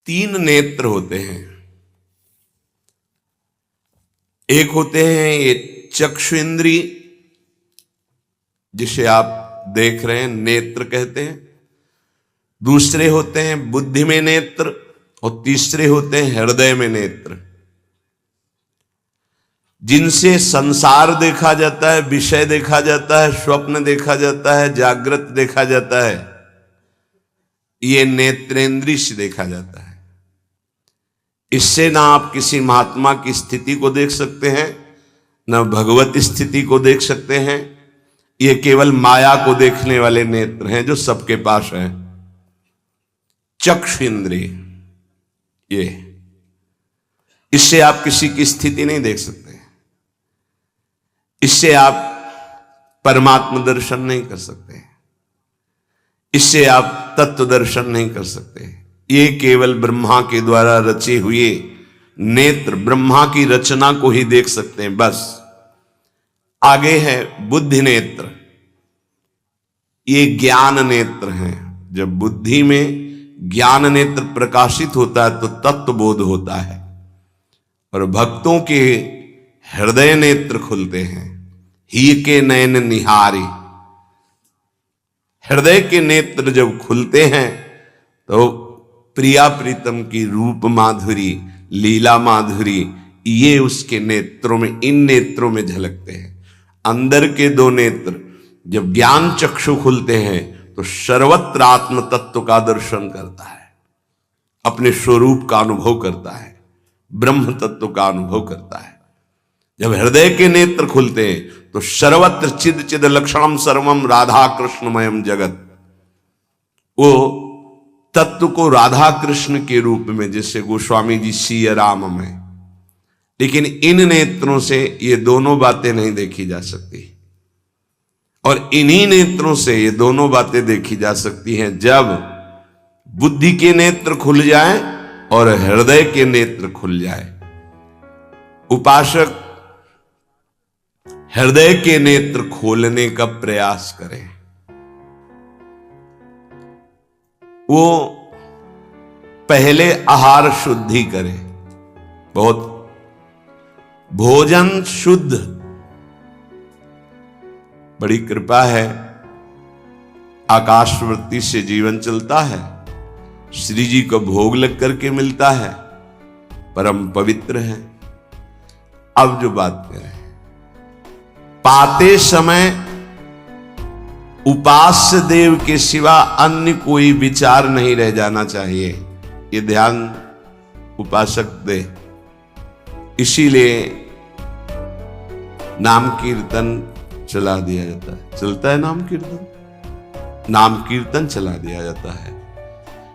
तीन नेत्र होते हैं। एक होते हैं ये चक्षु इंद्रिय, जिसे आप देख रहे हैं, नेत्र कहते हैं। दूसरे होते हैं बुद्धि में नेत्र, और तीसरे होते हैं हृदय में नेत्र, जिनसे संसार देखा जाता है, विषय देखा जाता है, स्वप्न देखा जाता है, जागृत देखा जाता है। ये नेत्रेंद्रिय से देखा जाता है। इससे ना आप किसी महात्मा की स्थिति को देख सकते हैं, न भगवत स्थिति को देख सकते हैं। ये केवल माया को देखने वाले नेत्र हैं जो सबके पास हैं। चक्षु इंद्रिय, ये इससे आप किसी की स्थिति नहीं देख सकते, इससे आप परमात्मा दर्शन नहीं कर सकते, इससे आप तत्व दर्शन नहीं कर सकते। ये केवल ब्रह्मा के द्वारा रचे हुए नेत्र, ब्रह्मा की रचना को ही देख सकते हैं, बस। आगे है बुद्धि नेत्र, ये ज्ञान नेत्र हैं। जब बुद्धि में ज्ञान नेत्र प्रकाशित होता है तो तत्व बोध होता है, और भक्तों के हृदय नेत्र खुलते हैं। ही के नयन निहारी, हृदय के नेत्र जब खुलते हैं तो प्रिया प्रीतम की रूप माधुरी, लीला माधुरी, ये उसके नेत्रों में, इन नेत्रों में झलकते हैं। अंदर के दो नेत्र जब ज्ञान चक्षु खुलते हैं तो सर्वत्र आत्म तत्व का दर्शन करता है, अपने स्वरूप का अनुभव करता है, ब्रह्म तत्व का अनुभव करता है। जब हृदय के नेत्र खुलते हैं तो सर्वत्र चिद चिद लक्षणम सर्वम राधा कृष्णमयम जगत, वो तत्व को राधा कृष्ण के रूप में, जैसे गोस्वामी जी सिया राम में। लेकिन इन नेत्रों से ये दोनों बातें नहीं देखी जा सकती, और इन्हीं नेत्रों से ये दोनों बातें देखी जा सकती हैं जब बुद्धि के नेत्र खुल जाए और हृदय के नेत्र खुल जाए। उपासक हृदय के नेत्र खोलने का प्रयास करें। वो पहले आहार शुद्धि करे, बहुत भोजन शुद्ध। बड़ी कृपा है, आकाशवृत्ति से जीवन चलता है, श्री जी को भोग लग करके मिलता है, परम पवित्र है। अब जो बात करें, पाते समय उपास्य देव के सिवा अन्य कोई विचार नहीं रह जाना चाहिए, ये ध्यान उपासक दे। इसीलिए नाम कीर्तन चला दिया जाता है, चलता है नाम कीर्तन, नाम कीर्तन चला दिया जाता है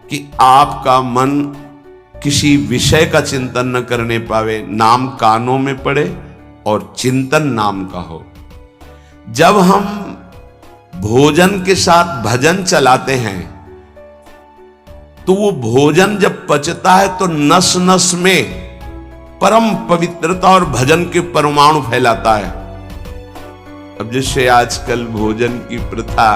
कि आपका मन किसी विषय का चिंतन न करने पावे, नाम कानों में पड़े और चिंतन नाम का हो। जब हम भोजन के साथ भजन चलाते हैं तो वो भोजन जब पचता है तो नस नस में परम पवित्रता और भजन के परमाणु फैलाता है। अब जैसे आजकल भोजन की प्रथा,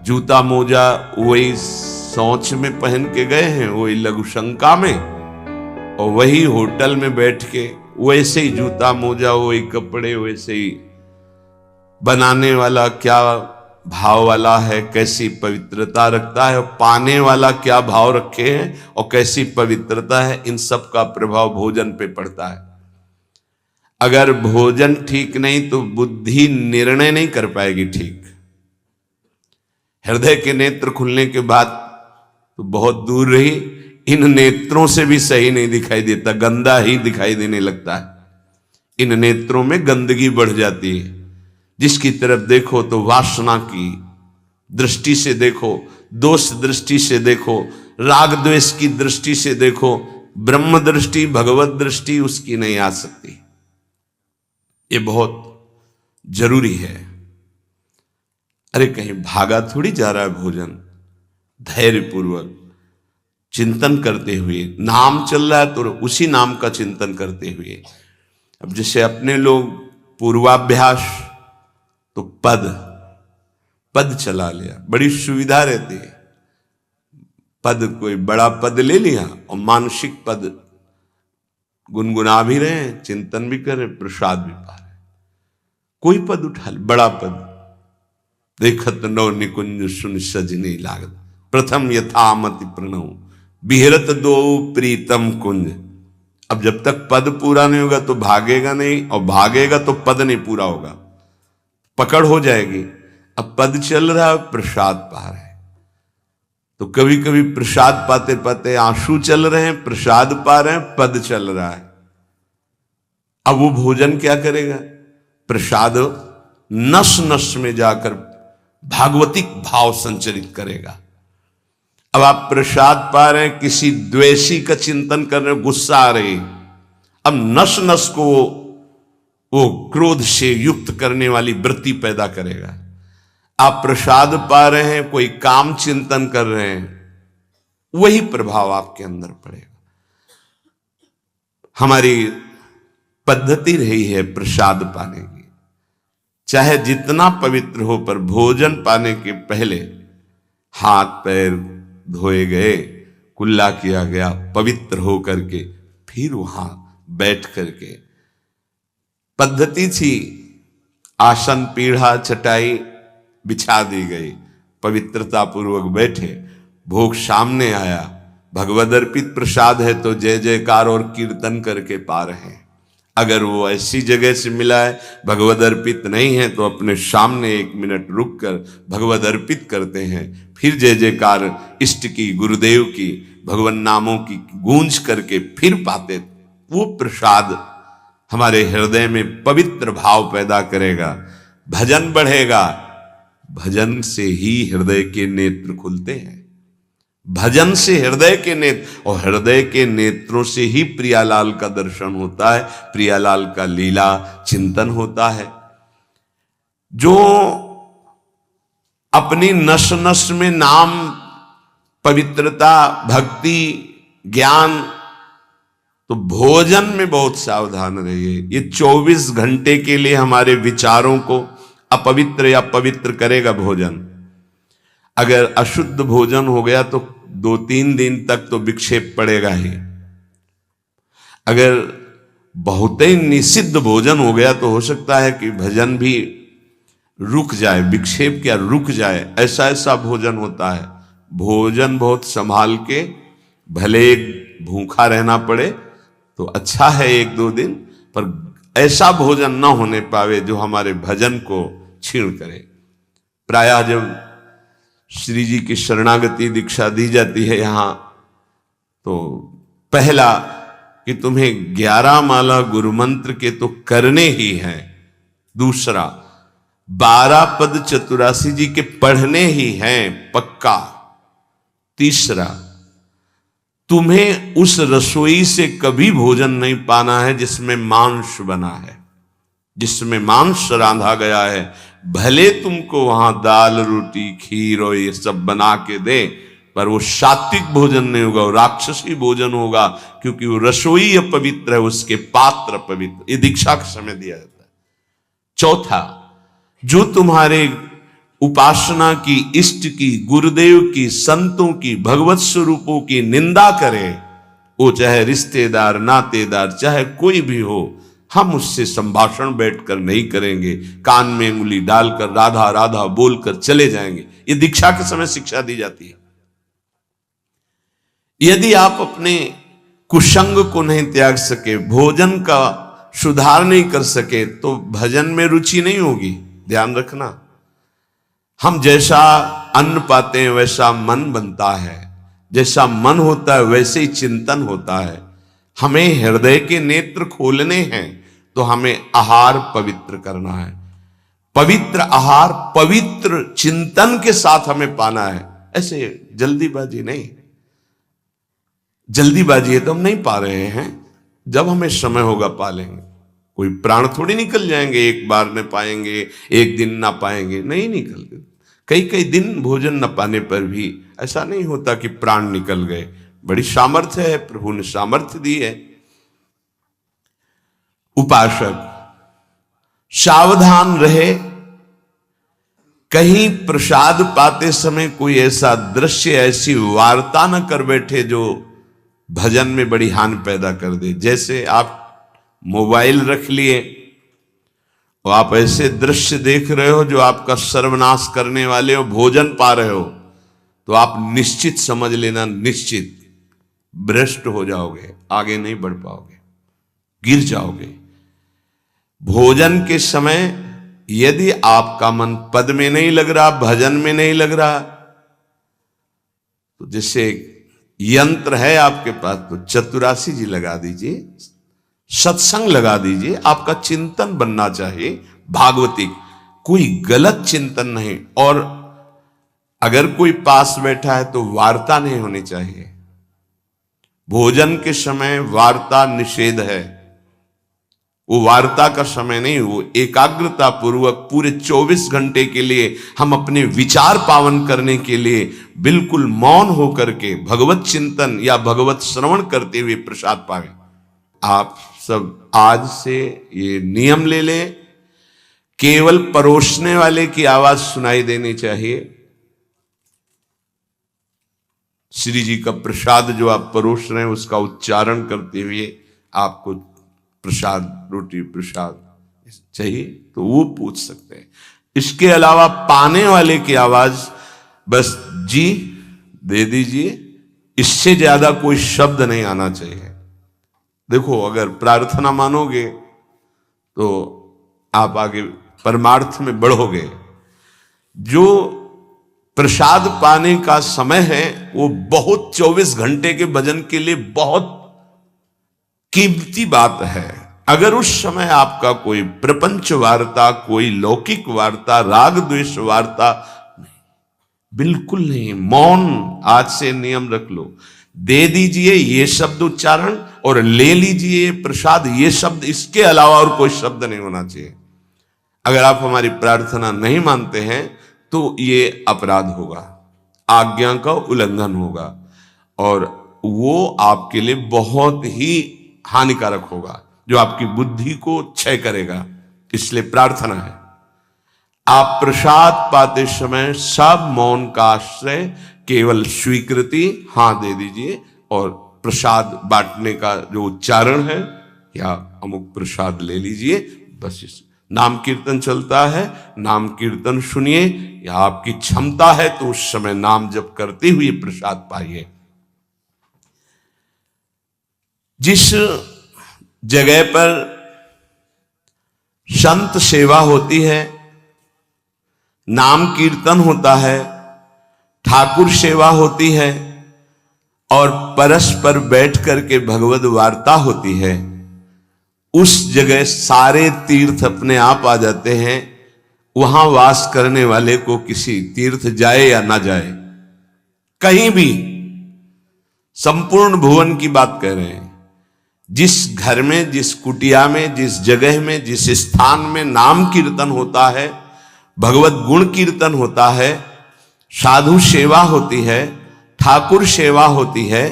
जूता मोजा वही शौच में पहन के गए हैं, वही लघुशंका में, और वही होटल में बैठ के वैसे ही जूता मोजा, वही कपड़े, वैसे ही बनाने वाला क्या भाव वाला है, कैसी पवित्रता रखता है, और पाने वाला क्या भाव रखे हैं और कैसी पवित्रता है, इन सब का प्रभाव भोजन पे पड़ता है। अगर भोजन ठीक नहीं तो बुद्धि निर्णय नहीं कर पाएगी ठीक। हृदय के नेत्र खुलने के बाद तो बहुत दूर रही, इन नेत्रों से भी सही नहीं दिखाई देता, गंदा ही दिखाई देने लगता है। इन नेत्रों में गंदगी बढ़ जाती है। जिसकी तरफ देखो तो वासना की दृष्टि से देखो, दोष दृष्टि से देखो, राग द्वेष की दृष्टि से देखो, ब्रह्म दृष्टि, भगवत दृष्टि उसकी नहीं आ सकती। ये बहुत जरूरी है। अरे कहीं भागा थोड़ी जा रहा है भोजन, धैर्य पूर्वक चिंतन करते हुए, नाम चल रहा है तो उसी नाम का चिंतन करते हुए। अब जैसे अपने लोग पूर्वाभ्यास तो पद चला लिया, बड़ी सुविधा रहती है, पद, कोई बड़ा पद ले लिया और मानसिक पद गुनगुना भी रहे हैं, चिंतन भी कर रहे, प्रसाद भी पा रहे। कोई पद उठा ले, बड़ा पद, देखत नौ निकुंज सुन सजनी लागत, प्रथम यथामति प्रणव बिहरत दो प्रीतम कुंज। अब जब तक पद पूरा नहीं होगा तो भागेगा नहीं, और भागेगा तो पद नहीं पूरा होगा, पकड़ हो जाएगी। अब पद चल रहा है, प्रसाद पा रहे हैं, तो कभी कभी प्रसाद पाते पाते आंसू चल रहे हैं, प्रसाद पा रहे हैं, पद चल रहा है। अब वो भोजन क्या करेगा? प्रसाद नस नस में जाकर भागवतिक भाव संचरित करेगा। अब आप प्रसाद पा रहे हैं, किसी द्वेषी का चिंतन कर रहे हैं, गुस्सा आ रही, अब नस नस को वो क्रोध से युक्त करने वाली वृत्ति पैदा करेगा। आप प्रसाद पा रहे हैं, कोई काम चिंतन कर रहे हैं, वही प्रभाव आपके अंदर पड़ेगा। हमारी पद्धति रही है प्रसाद पाने की, चाहे जितना पवित्र हो, पर भोजन पाने के पहले हाथ पैर धोए गए, कुल्ला किया गया, पवित्र हो करके फिर वहां बैठ करके, पद्धति थी आसन पीढ़ा चटाई बिछा दी गई, पवित्रता पूर्वक बैठे, भोग सामने आया, भगवद अर्पित प्रसाद है तो जय जयकार और कीर्तन करके पा रहे हैं। अगर वो ऐसी जगह से मिला है, भगवद अर्पित नहीं है, तो अपने सामने 1 मिनट रुक कर भगवद अर्पित करते हैं, फिर जय जयकार इष्ट की, गुरुदेव की, भगवान नामों की गूंज करके फिर पाते। वो प्रसाद हमारे हृदय में पवित्र भाव पैदा करेगा, भजन बढ़ेगा। भजन से ही हृदय के नेत्र खुलते हैं, भजन से हृदय के नेत्र, और हृदय के नेत्रों से ही प्रियालाल का दर्शन होता है, प्रियालाल का लीला चिंतन होता है। जो अपनी नस नस में नाम, पवित्रता, भक्ति, ज्ञान, तो भोजन में बहुत सावधान रहिए। ये 24 घंटे के लिए हमारे विचारों को अपवित्र या पवित्र करेगा भोजन। अगर अशुद्ध भोजन हो गया तो 2-3 दिन तक तो विक्षेप पड़ेगा ही। अगर बहुत ही निषिद्ध भोजन हो गया तो हो सकता है कि भजन भी रुक जाए, विक्षेप क्या रुक जाए, ऐसा ऐसा भोजन होता है। भोजन बहुत संभाल के, भले भूखा रहना पड़े तो अच्छा है 1-2 दिन, पर ऐसा भोजन न होने पावे जो हमारे भजन को छीण करे। प्रायः जब श्री जी की शरणागति दीक्षा दी जाती है यहाँ, तो पहला कि तुम्हें 11 माला गुरु मंत्र के तो करने ही हैं, दूसरा 12 पद चतुरासी जी के पढ़ने ही हैं पक्का, तीसरा तुम्हें उस रसोई से कभी भोजन नहीं पाना है जिसमें मांस बना है, जिसमें मांस रांधा गया है। भले तुमको वहां दाल रोटी खीर और ये सब बना के दे, पर वो सात्विक भोजन नहीं होगा, वो राक्षसी भोजन होगा, क्योंकि वो रसोई अपवित्र है, उसके पात्र पवित्र। ये दीक्षा के समय दिया जाता है। चौथा, जो तुम्हारे उपासना की, इष्ट की, गुरुदेव की, संतों की, भगवत स्वरूपों की निंदा करे, वो चाहे रिश्तेदार, नातेदार, चाहे कोई भी हो, हम उससे संभाषण बैठकर नहीं करेंगे, कान में उंगली डालकर राधा राधा बोलकर चले जाएंगे। ये दीक्षा के समय शिक्षा दी जाती है। यदि आप अपने कुसंग को नहीं त्याग सके, भोजन का सुधार नहीं कर सके, तो भजन में रुचि नहीं होगी। ध्यान रखना, हम जैसा अन्न पाते हैं वैसा मन बनता है, जैसा मन होता है वैसे ही चिंतन होता है। हमें हृदय के नेत्र खोलने हैं तो हमें आहार पवित्र करना है। पवित्र आहार पवित्र चिंतन के साथ हमें पाना है, ऐसे जल्दीबाजी नहीं। जल्दीबाजी है तो हम नहीं पा रहे हैं, जब हमें समय होगा पा लेंगे। कोई प्राण थोड़ी निकल जाएंगे, एक बार न पाएंगे, एक दिन ना पाएंगे, नहीं निकलते। कई कई दिन भोजन न पाने पर भी ऐसा नहीं होता कि प्राण निकल गए। बड़ी सामर्थ्य है, प्रभु ने सामर्थ्य दी है। उपासक सावधान रहे, कहीं प्रसाद पाते समय कोई ऐसा दृश्य, ऐसी वार्ता न कर बैठे जो भजन में बड़ी हानि पैदा कर दे। जैसे आप मोबाइल रख लिए और आप ऐसे दृश्य देख रहे हो जो आपका सर्वनाश करने वाले हो, भोजन पा रहे हो, तो आप निश्चित समझ लेना, निश्चित भ्रष्ट हो जाओगे, आगे नहीं बढ़ पाओगे, गिर जाओगे। भोजन के समय यदि आपका मन पद में नहीं लग रहा, भजन में नहीं लग रहा, तो जैसे यंत्र है आपके पास, तो चतुरासी जी लगा दीजिए, सत्संग लगा दीजिए। आपका चिंतन बनना चाहिए भागवतिक, कोई गलत चिंतन नहीं। और अगर कोई पास बैठा है तो वार्ता नहीं होनी चाहिए। भोजन के समय वार्ता निषेध है, वो वार्ता का समय नहीं, वो एकाग्रता पूर्वक पूरे 24 घंटे के लिए हम अपने विचार पावन करने के लिए बिल्कुल मौन होकर के भगवत चिंतन या भगवत श्रवण करते हुए प्रसाद पावे। आप सब आज से ये नियम ले लें, केवल परोसने वाले की आवाज सुनाई देनी चाहिए। श्री जी का प्रसाद जो आप परोस रहे हैं उसका उच्चारण करते हुए आपको प्रसाद, रोटी प्रसाद चाहिए तो वो पूछ सकते हैं। इसके अलावा पाने वाले की आवाज बस जी दे दीजिए, इससे ज्यादा कोई शब्द नहीं आना चाहिए। देखो, अगर प्रार्थना मानोगे तो आप आगे परमार्थ में बढ़ोगे। जो प्रसाद पाने का समय है वो बहुत 24 घंटे के भजन के लिए बहुत कीमती बात है। अगर उस समय आपका कोई प्रपंच वार्ता, कोई लौकिक वार्ता, राग द्वेष वार्ता, बिल्कुल नहीं, मौन आज से नियम रख लो। दे दीजिए ये शब्द उच्चारण और ले लीजिए प्रसाद, ये शब्द, इसके अलावा और कोई शब्द नहीं होना चाहिए। अगर आप हमारी प्रार्थना नहीं मानते हैं तो ये अपराध होगा, आज्ञा का उल्लंघन होगा और वो आपके लिए बहुत ही हानिकारक होगा, जो आपकी बुद्धि को क्षय करेगा। इसलिए प्रार्थना है, आप प्रसाद पाते समय सब मौन का आश्रय, केवल स्वीकृति हां दे दीजिए और प्रसाद बांटने का जो उच्चारण है या अमुक प्रसाद ले लीजिए। बस इस नाम कीर्तन चलता है, नाम कीर्तन सुनिए, या आपकी क्षमता है तो उस समय नाम जप करते हुए प्रसाद पाइए। जिस जगह पर संत सेवा होती है, नाम कीर्तन होता है, ठाकुर सेवा होती है और परस्पर बैठ करके भगवद वार्ता होती है, उस जगह सारे तीर्थ अपने आप आ जाते हैं। वहां वास करने वाले को किसी तीर्थ जाए या ना जाए, कहीं भी, संपूर्ण भुवन की बात कह रहे हैं, जिस घर में, जिस कुटिया में, जिस जगह में, जिस स्थान में नाम कीर्तन होता है, भगवत गुण कीर्तन होता है, साधु सेवा होती है, ठाकुर सेवा होती है,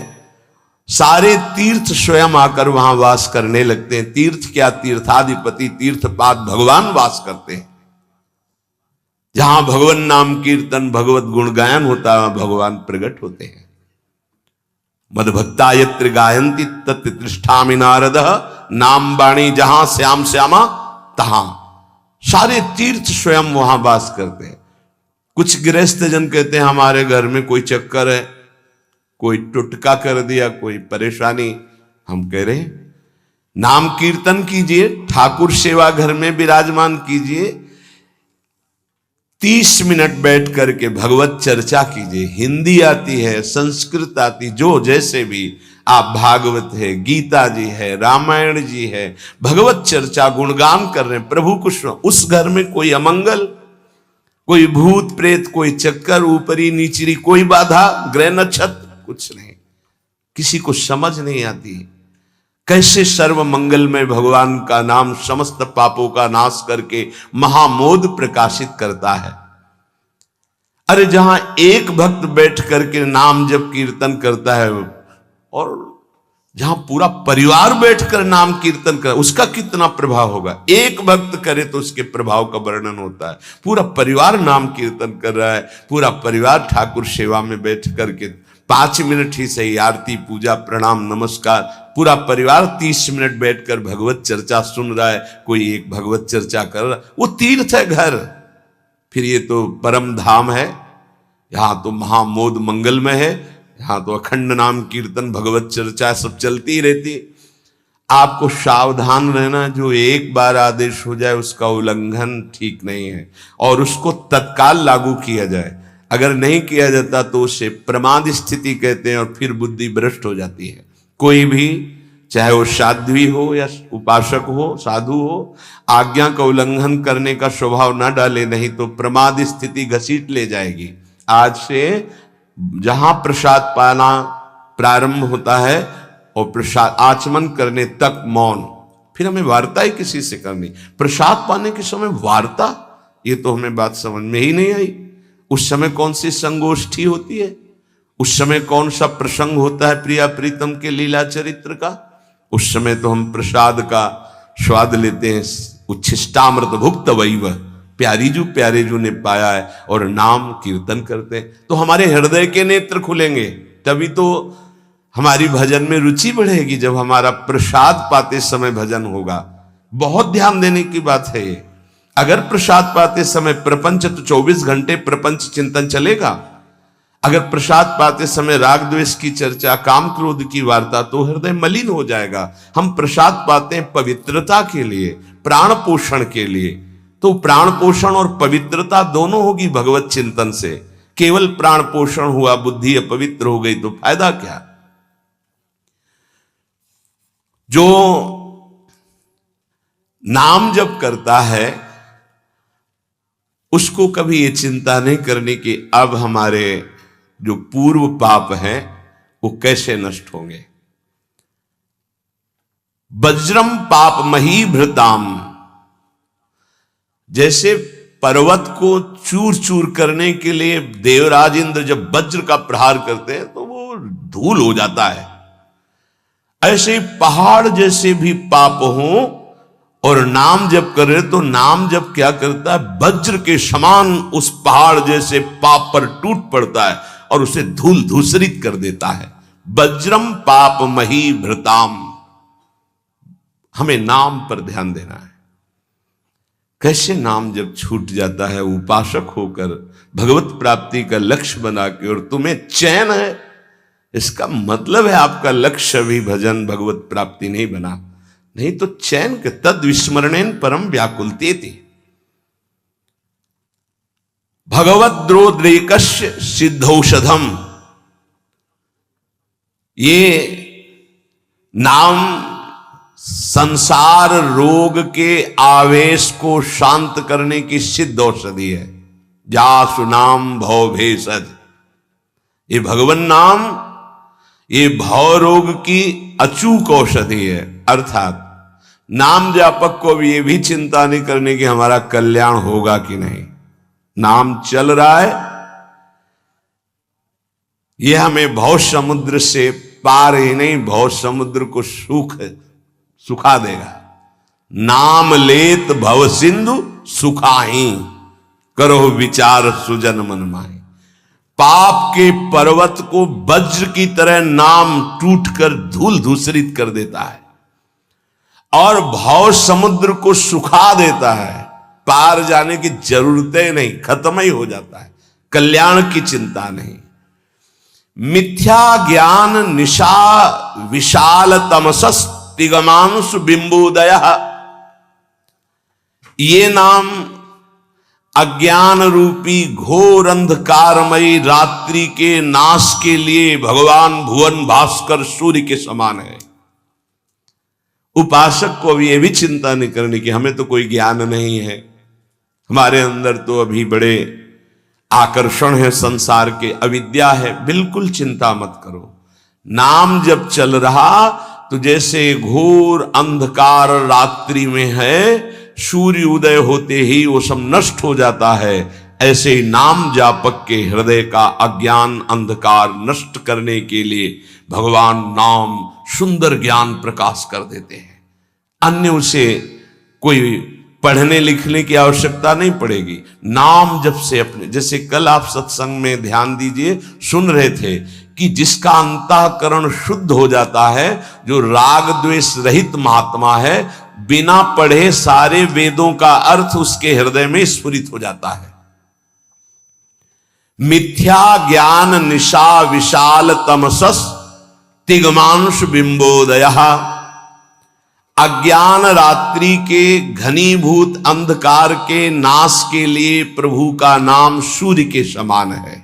सारे तीर्थ स्वयं आकर वहां वास करने लगते हैं। तीर्थ क्या, तीर्थाधिपति, तीर्थपाद भगवान वास करते हैं। जहां भगवान नाम कीर्तन, भगवत गुण गायन होता है, भगवान प्रकट होते हैं। मदभक्ता यत्र गायन्ति तत्र तिष्ठामि नारद, नाम वाणी जहां श्याम श्यामा तहां। सारे तीर्थ स्वयं वहां वास करते हैं। कुछ गृहस्थ जन कहते हैं हमारे घर में कोई चक्कर है, कोई टुटका कर दिया, कोई परेशानी। हम कह रहे हैं नाम कीर्तन कीजिए, ठाकुर सेवा घर में विराजमान कीजिए, 30 मिनट बैठ करके भगवत चर्चा कीजिए। हिंदी आती है, संस्कृत आती, जो जैसे भी आप, भागवत है, गीता जी है, रामायण जी है, भगवत चर्चा गुणगान कर रहे हैं प्रभु कुछ। उस घर में कोई अमंगल, कोई भूत प्रेत, कोई चक्कर, ऊपरी नीचरी कोई बाधा, ग्रह नक्षत्र कुछ नहीं, किसी को समझ नहीं आती कैसे सर्व मंगल में भगवान का नाम समस्त पापों का नाश करके महामोद प्रकाशित करता है। अरे जहां एक भक्त बैठ करके नाम जब कीर्तन करता है और जहां पूरा परिवार बैठकर नाम कीर्तन करे, उसका कितना प्रभाव होगा। एक भक्त करे तो उसके प्रभाव का वर्णन होता है। पूरा परिवार नाम कीर्तन कर रहा है, पूरा परिवार ठाकुर सेवा में बैठ करके 5 मिनट ही सही, आरती पूजा प्रणाम नमस्कार, पूरा परिवार 30 मिनट बैठकर भगवत चर्चा सुन रहा है, कोई एक भगवत चर्चा कर रहा है, वो तीर्थ है घर। फिर ये तो परम धाम है, यहां तो महामोद मंगलमय है, यहां तो अखंड नाम कीर्तन भगवत चर्चा सब चलती ही रहती। आपको सावधान रहना, जो एक बार आदेश हो जाए उसका उल्लंघन ठीक नहीं है, और उसको तत्काल लागू किया जाए। अगर नहीं किया जाता तो उसे प्रमाद स्थिति कहते हैं, और फिर बुद्धि भ्रष्ट हो जाती है। कोई भी, चाहे वो साध्वी हो या उपासक हो, साधु हो, आज्ञा का उल्लंघन करने का स्वभाव ना डाले, नहीं तो प्रमाद स्थिति घसीट ले जाएगी। आज से जहां प्रसाद पाना प्रारंभ होता है और प्रसाद आचमन करने तक मौन, फिर हमें वार्ता ही किसी से करनी। प्रसाद पाने के समय वार्ता, ये तो हमें बात समझ में ही नहीं आई। उस समय कौन सी संगोष्ठी होती है, उस समय कौन सा प्रसंग होता है प्रिया प्रीतम के लीला चरित्र का। उस समय तो हम प्रसाद का स्वाद लेते हैं, उच्छिष्टामृत भुक्त वैव, प्यारी जो प्यारे जो ने पाया है, और नाम कीर्तन करते हैं। तो हमारे हृदय के नेत्र खुलेंगे, तभी तो हमारी भजन में रुचि बढ़ेगी। जब हमारा प्रसाद पाते समय भजन होगा, बहुत ध्यान देने की बात है ये। अगर प्रसाद पाते समय प्रपंच, तो 24 घंटे प्रपंच चिंतन चलेगा। अगर प्रसाद पाते समय राग द्वेष की चर्चा, काम क्रोध की वार्ता, तो हृदय मलिन हो जाएगा। हम प्रसाद पाते हैं पवित्रता के लिए, प्राण पोषण के लिए। तो प्राण पोषण और पवित्रता दोनों होगी भगवत चिंतन से। केवल प्राण पोषण हुआ, बुद्धि अपवित्र हो गई, तो फायदा क्या। जो नाम जप करता है उसको कभी ये चिंता नहीं करनी कि अब हमारे जो पूर्व पाप हैं वो कैसे नष्ट होंगे। वज्रम पाप मही भृताम, जैसे पर्वत को चूर चूर करने के लिए देवराज इंद्र जब वज्र का प्रहार करते हैं तो वो धूल हो जाता है, ऐसे पहाड़ जैसे भी पाप हों और नाम जप करे तो नाम जप क्या करता है, वज्र के समान उस पहाड़ जैसे पाप पर टूट पड़ता है और उसे धूल धूसरित कर देता है। वज्रम पाप मही भृताम, हमें नाम पर ध्यान देना है। कैसे नाम जब छूट जाता है उपासक होकर भगवत प्राप्ति का लक्ष्य बना के, और तुम्हें चैन है, इसका मतलब है आपका लक्ष्य भी भजन भगवत प्राप्ति नहीं बना। नहीं तो चैन के तद विस्मरणेन परम व्याकुलते थे। भगवद्रोद्रेकस्य सिद्धौषधम, ये नाम संसार रोग के आवेश को शांत करने की सिद्ध औषधि है। जासु नाम भव भेषज, ये भगवान नाम ये भव रोग की अचूक औषधि है। अर्थात नाम जापक को भी ये भी चिंता नहीं करने की हमारा कल्याण होगा कि नहीं। नाम चल रहा है, ये हमें भव समुद्र से पार ही नहीं, भव समुद्र को सुखा देगा। नाम लेत भव सिंधु सुखाही, करो विचार सुजन मन माही। पाप के पर्वत को वज्र की तरह नाम टूटकर धूल धूसरित कर देता है और भव समुद्र को सुखा देता है। पार जाने की जरूरतें नहीं, खत्म ही हो जाता है, कल्याण की चिंता नहीं। मिथ्या ज्ञान निशा विशाल तमसस तिगमांशु बिंबोदय, ये नाम अज्ञान रूपी घोर अंधकारमयी रात्रि के नाश के लिए भगवान भुवन भास्कर सूर्य के समान है। उपासक को भी यह भी चिंता नहीं करनी कि हमें तो कोई ज्ञान नहीं है, हमारे अंदर तो अभी बड़े आकर्षण है संसार के, अविद्या है। बिल्कुल चिंता मत करो। नाम जब चल रहा तो जैसे घोर अंधकार रात्रि में है, सूर्य उदय होते ही वो सब नष्ट हो जाता है, ऐसे ही नाम जापक के हृदय का अज्ञान अंधकार नष्ट करने के लिए भगवान नाम सुंदर ज्ञान प्रकाश कर देते हैं। अन्य उसे कोई पढ़ने लिखने की आवश्यकता नहीं पड़ेगी। नाम जब से अपने, जैसे कल आप सत्संग में ध्यान दीजिए, सुन रहे थे कि जिसका अंतःकरण शुद्ध हो जाता है, जो राग द्वेष रहित महात्मा है, बिना पढ़े सारे वेदों का अर्थ उसके हृदय में स्फुरित हो जाता है। मिथ्या ज्ञान निशा विशाल तमसस तिग्मांश बिंबोदयः। अज्ञान रात्रि के घनीभूत अंधकार के नाश के लिए प्रभु का नाम सूर्य के समान है।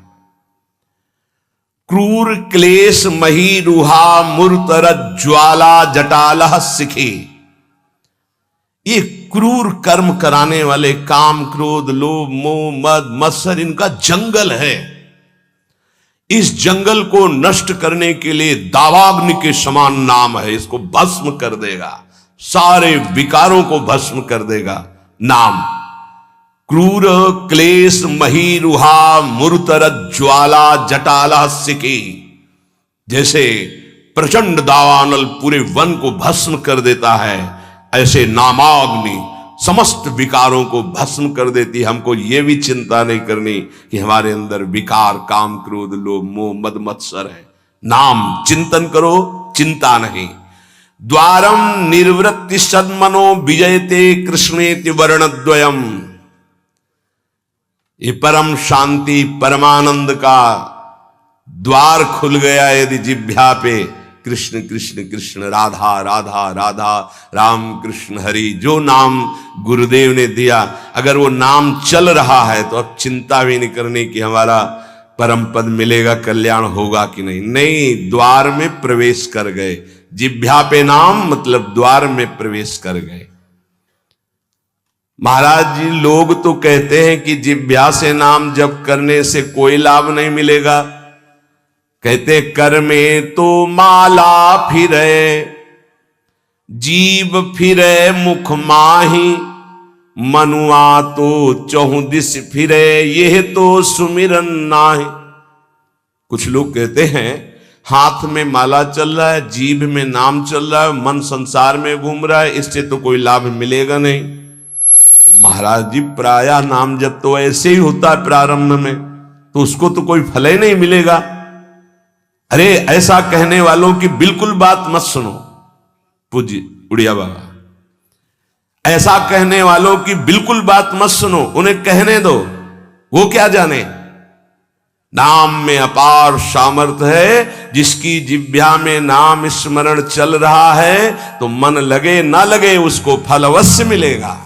क्रूर क्लेश मही रुहा मूर्तर ज्वाला जटालह सिखे। ये क्रूर कर्म कराने वाले काम क्रोध लोभ मोह मद मत्सर, इनका जंगल है। इस जंगल को नष्ट करने के लिए दावाग्नि के समान नाम है। इसको भस्म कर देगा, सारे विकारों को भस्म कर देगा नाम। क्रूर क्लेश मही रुहा मूर्तर ज्वाला जटाला सिकी। जैसे प्रचंड दावानल पूरे वन को भस्म कर देता है, ऐसे नामाग्नि समस्त विकारों को भस्म कर देती। हमको यह भी चिंता नहीं करनी कि हमारे अंदर विकार काम क्रोध लोभ मोह मद मत्सर है। नाम चिंतन करो, चिंता नहीं। द्वारम निर्वृत्ति सन्मनो विजयते कृष्णेति वर्णद्वयम। ये परम शांति परमानंद का द्वार खुल गया यदि जिह्वा पे कृष्ण कृष्ण कृष्ण राधा राधा राधा राम कृष्ण हरि, जो नाम गुरुदेव ने दिया, अगर वो नाम चल रहा है तो अब चिंता भी नहीं करनी कि हमारा परम पद मिलेगा, कल्याण होगा कि नहीं। नहीं, द्वार में प्रवेश कर गए। जिह्वा पे नाम मतलब द्वार में प्रवेश कर गए। महाराज जी, लोग तो कहते हैं कि जिह्वा से नाम जप करने से कोई लाभ नहीं मिलेगा। कहते कर में तो माला फिरे जीव फिरे मुख माही, मनुआ तो चहुं दिस फिरे यह तो सुमिरन नाहि। कुछ लोग कहते हैं हाथ में माला चल रहा है, जीभ में नाम चल रहा है, मन संसार में घूम रहा है, इससे तो कोई लाभ मिलेगा नहीं। महाराज जी, प्रायः नाम जब तो ऐसे ही होता है प्रारंभ में, तो उसको तो कोई फल ही नहीं मिलेगा। अरे ऐसा कहने वालों की बिल्कुल बात मत सुनो। पूज्य उड़िया बाबा, ऐसा कहने वालों की बिल्कुल बात मत सुनो, उन्हें कहने दो, वो क्या जाने। नाम में अपार सामर्थ्य है। जिसकी जिह्वा में नाम स्मरण चल रहा है तो मन लगे ना लगे उसको फल अवश्य मिलेगा।